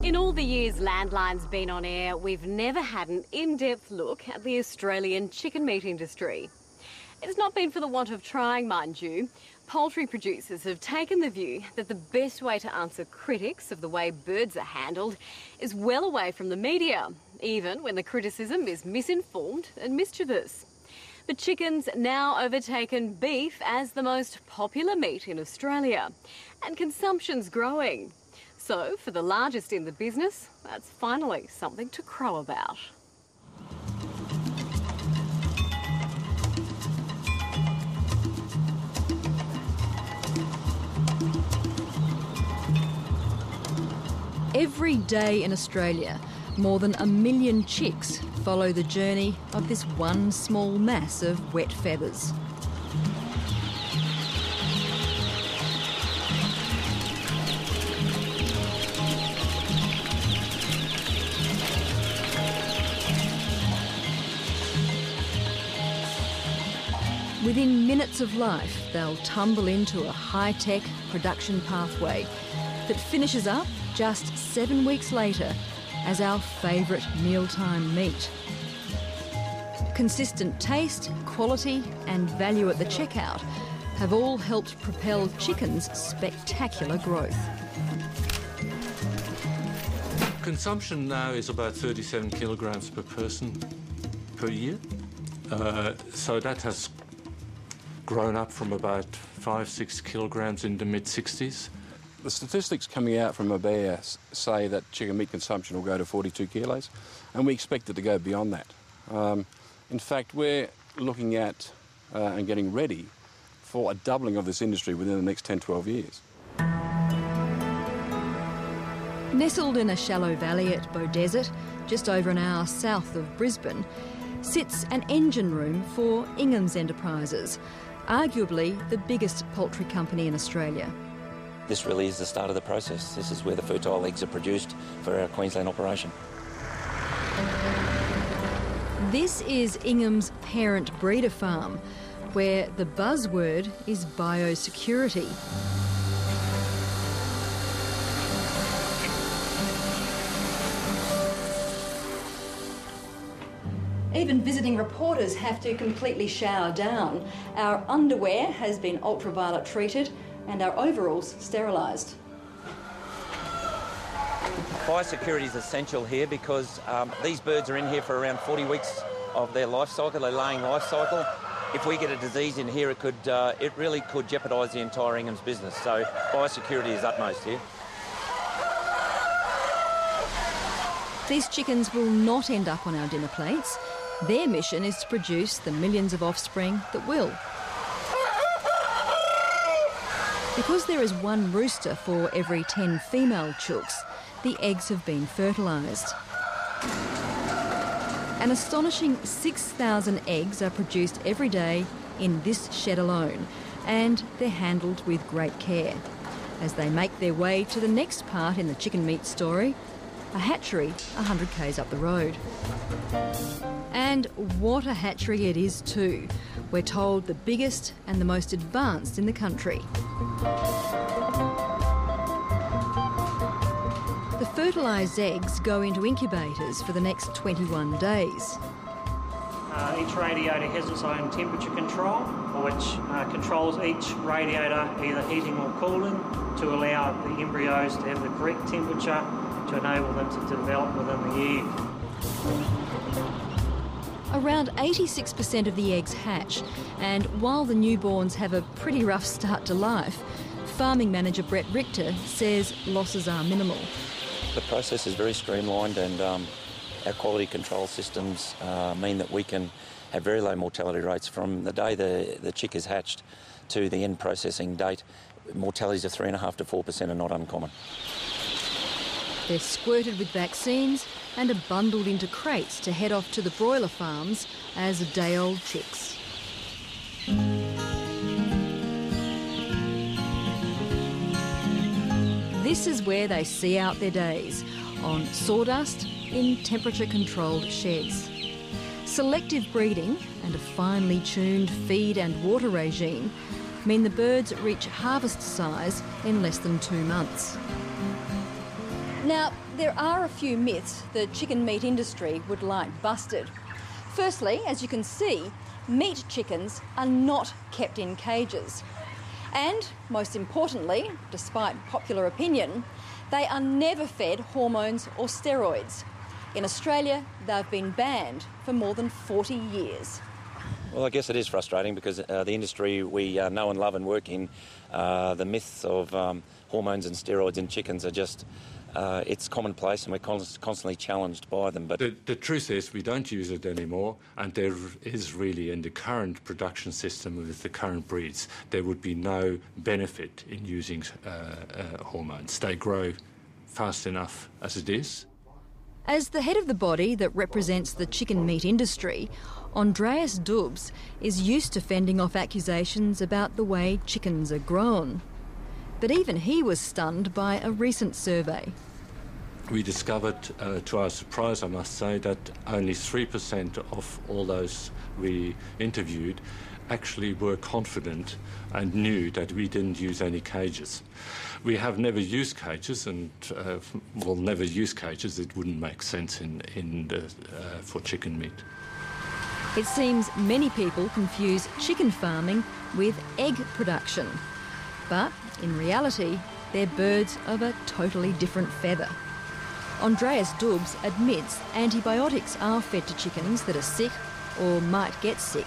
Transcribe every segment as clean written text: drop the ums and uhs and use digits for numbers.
In all the years Landline's been on air, we've never had an in-depth look at the Australian chicken meat industry. It's not been for the want of trying, mind you. Poultry producers have taken the view that the best way to answer critics of the way birds are handled is well away from the media, even when the criticism is misinformed and mischievous. But chicken's now overtaken beef as the most popular meat in Australia, and consumption's growing. So, for the largest in the business, that's finally something to crow about. Every day in Australia, more than 1 million chicks follow the journey of this one small mass of wet feathers. Within minutes of life, they'll tumble into a high-tech production pathway that finishes up just 7 weeks later as our favourite mealtime meat. Consistent taste, quality and value at the checkout have all helped propel chicken's spectacular growth. Consumption now is about 37 kilograms per person per year. So that has grown up from about 5-6 kilograms in the mid-60s. The statistics coming out from ABARE say that chicken meat consumption will go to 42 kilos, and we expect it to go beyond that. In fact, we're looking at and getting ready for a doubling of this industry within the next 10-12 years. Nestled in a shallow valley at Beaudesert, just over an hour south of Brisbane, sits an engine room for Ingham's Enterprises, arguably the biggest poultry company in Australia. This really is the start of the process. This is where the fertile eggs are produced for our Queensland operation. This is Ingham's parent breeder farm, where the buzzword is biosecurity. Even visiting reporters have to completely shower down. Our underwear has been ultraviolet treated and our overalls sterilised. Biosecurity is essential here because these birds are in here for around 40 weeks of their life cycle, their laying life cycle. If we get a disease in here, it really could jeopardise the entire Ingham's business. So biosecurity is utmost here. These chickens will not end up on our dinner plates. Their mission is to produce the millions of offspring that will. Because there is one rooster for every 10 female chooks, the eggs have been fertilised. An astonishing 6,000 eggs are produced every day in this shed alone, and they're handled with great care. As they make their way to the next part in the chicken meat story, a hatchery 100 k's up the road. And what a hatchery it is too. We're told the biggest and the most advanced in the country. The fertilised eggs go into incubators for the next 21 days. Each radiator has its own temperature control, which controls each radiator either heating or cooling to allow the embryos to have the correct temperature to enable them to develop within the egg. Around 86% of the eggs hatch, and while the newborns have a pretty rough start to life, farming manager Brett Richter says losses are minimal. The process is very streamlined and our quality control systems mean that we can have very low mortality rates from the day the chick is hatched to the end processing date. Mortalities of 3.5% to 4% are not uncommon. They're squirted with vaccines and are bundled into crates to head off to the broiler farms as day-old chicks. This is where they see out their days, on sawdust in temperature-controlled sheds. Selective breeding and a finely tuned feed and water regime mean the birds reach harvest size in less than 2 months. Now, there are a few myths the chicken meat industry would like busted. Firstly, as you can see, meat chickens are not kept in cages. And, most importantly, despite popular opinion, they are never fed hormones or steroids. In Australia, they've been banned for more than 40 years. Well, I guess it is frustrating because the industry we know and love and work in, the myths of hormones and steroids in chickens are just, it's commonplace, and we're constantly challenged by them. But the truth is we don't use it anymore, and there is really, in the current production system with the current breeds, there would be no benefit in using hormones. They grow fast enough as it is. As the head of the body that represents the chicken meat industry, Andreas Dubs is used to fending off accusations about the way chickens are grown. But even he was stunned by a recent survey. We discovered, to our surprise, I must say, that only 3% of all those we interviewed actually were confident and knew that we didn't use any cages. We have never used cages and will never use cages. It wouldn't make sense for chicken meat. It seems many people confuse chicken farming with egg production. But in reality, they're birds of a totally different feather. Andreas Dubs admits antibiotics are fed to chickens that are sick or might get sick,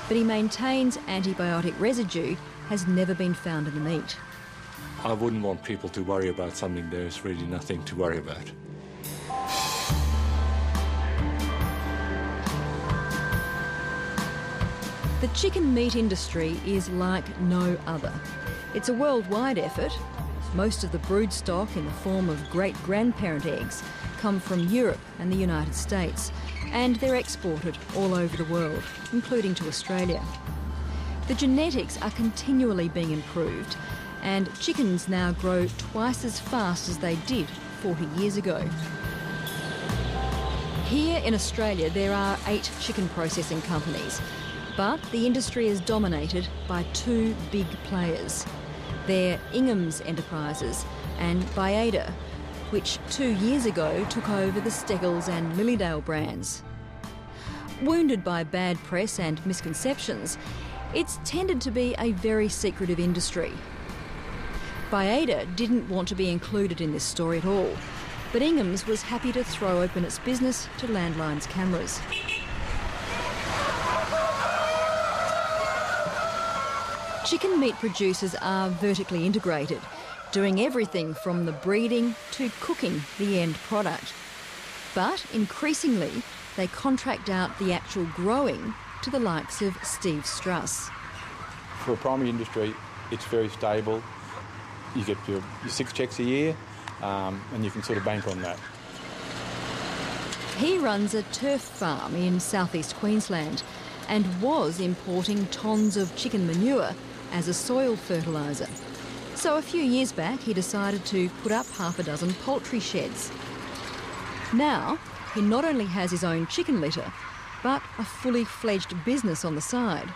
but he maintains antibiotic residue has never been found in the meat. I wouldn't want people to worry about something there's really nothing to worry about. The chicken meat industry is like no other. It's a worldwide effort. Most of the brood stock in the form of great-grandparent eggs come from Europe and the United States, and they're exported all over the world, including to Australia. The genetics are continually being improved, and chickens now grow twice as fast as they did 40 years ago. Here in Australia, there are 8 chicken processing companies, but the industry is dominated by 2 big players. They're Ingham's Enterprises and Baiada, which 2 years ago took over the Steggles and Lilydale brands. Wounded by bad press and misconceptions, it's tended to be a very secretive industry. Baiada didn't want to be included in this story at all, but Ingham's was happy to throw open its business to Landline's cameras. Chicken meat producers are vertically integrated, doing everything from the breeding to cooking the end product. But increasingly, they contract out the actual growing to the likes of Steve Struss. For a primary industry, it's very stable. You get your 6 checks a year, and you can sort of bank on that. He runs a turf farm in southeast Queensland and was importing tons of chicken manure as a soil fertiliser. So a few years back he decided to put up half a dozen poultry sheds. Now he not only has his own chicken litter, but a fully fledged business on the side.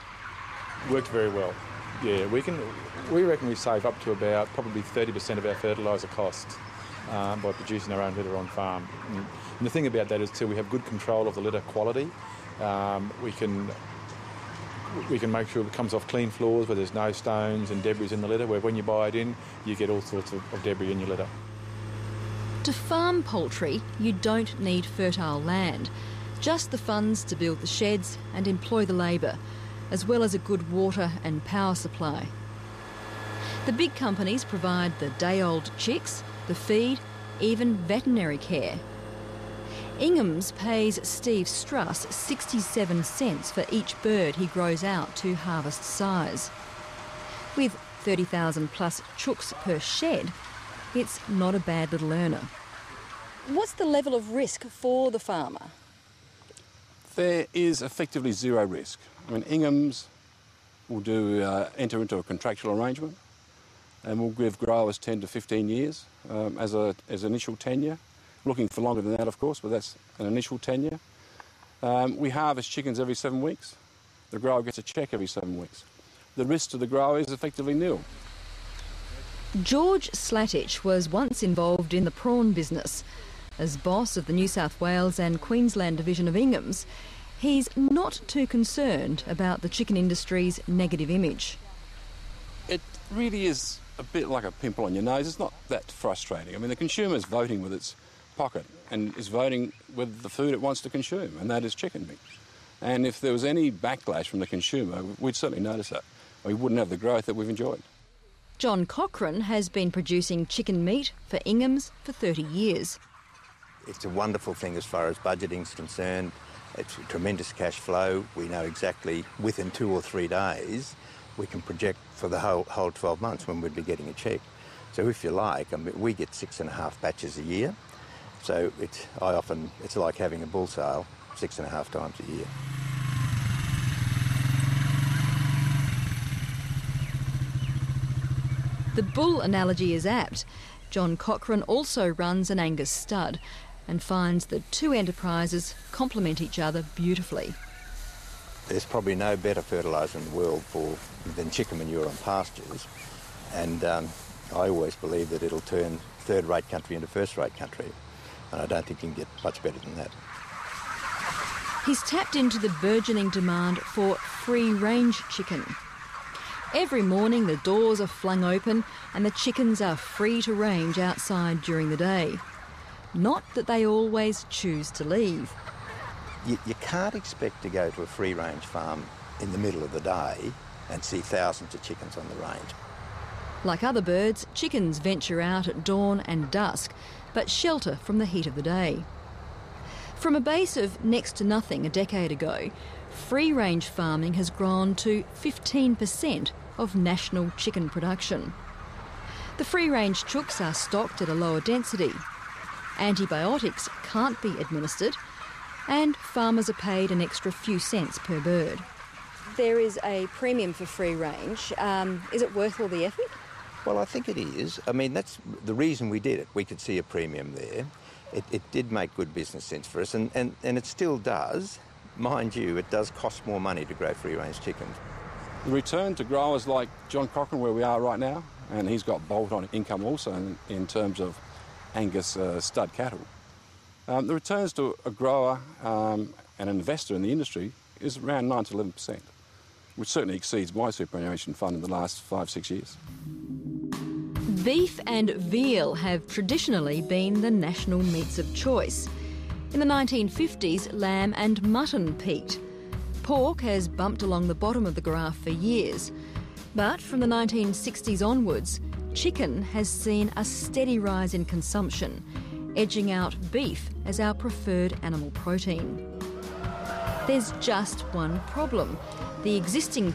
Worked very well. Yeah, we reckon we save up to about probably 30% of our fertiliser costs by producing our own litter on farm. And the thing about that is too, we have good control of the litter quality. We can make sure it comes off clean floors where there's no stones and debris in the litter, where when you buy it in, you get all sorts of debris in your litter. To farm poultry, you don't need fertile land, just the funds to build the sheds and employ the labour, as well as a good water and power supply. The big companies provide the day-old chicks, the feed, even veterinary care. Ingham's pays Steve Struss 67 cents for each bird he grows out to harvest size. With 30,000 plus chooks per shed, it's not a bad little earner. What's the level of risk for the farmer? There is effectively zero risk. I mean, Ingham's will enter into a contractual arrangement and will give growers 10 to 15 years as initial tenure. Looking for longer than that, of course, but that's an initial tenure. We harvest chickens every 7 weeks. The grower gets a cheque every 7 weeks. The risk to the grower is effectively nil. George Slatich was once involved in the prawn business. As boss of the New South Wales and Queensland division of Ingham's, he's not too concerned about the chicken industry's negative image. It really is a bit like a pimple on your nose. It's not that frustrating. I mean, the consumer's voting with its pocket and is voting with the food it wants to consume, and that is chicken meat. And if there was any backlash from the consumer, we'd certainly notice that. We wouldn't have the growth that we've enjoyed. John Cochrane has been producing chicken meat for Ingham's for 30 years. It's a wonderful thing as far as budgeting is concerned. It's a tremendous cash flow. We know exactly within 2 or 3 days we can project for the whole 12 months when we'd be getting a cheque. So if you like, I mean, we get 6.5 batches a year. So it's like having a bull sale 6.5 times a year. The bull analogy is apt. John Cochrane also runs an Angus stud and finds the two enterprises complement each other beautifully. There's probably no better fertiliser in the world than chicken manure on pastures, and I always believe that it'll turn third-rate country into first-rate country, and I don't think you can get much better than that. He's tapped into the burgeoning demand for free-range chicken. Every morning the doors are flung open and the chickens are free to range outside during the day. Not that they always choose to leave. You can't expect to go to a free-range farm in the middle of the day and see thousands of chickens on the range. Like other birds, chickens venture out at dawn and dusk, but shelter from the heat of the day. From a base of next to nothing a decade ago, free-range farming has grown to 15% of national chicken production. The free-range chooks are stocked at a lower density. Antibiotics can't be administered, and farmers are paid an extra few cents per bird. There is a premium for free-range. Is it worth all the effort? Well, I think it is. I mean, that's the reason we did it. We could see a premium there. It did make good business sense for us, and it still does. Mind you, it does cost more money to grow free-range chickens. The return to growers like John Cochrane, where we are right now, and he's got bolt-on income also in terms of Angus stud cattle. The returns to a grower and an investor in the industry is around 9 to 11%, which certainly exceeds my superannuation fund in the last 5-6 years. Beef and veal have traditionally been the national meats of choice. In the 1950s, lamb and mutton peaked. Pork has bumped along the bottom of the graph for years. But from the 1960s onwards, chicken has seen a steady rise in consumption, edging out beef as our preferred animal protein. There's just one problem. The existing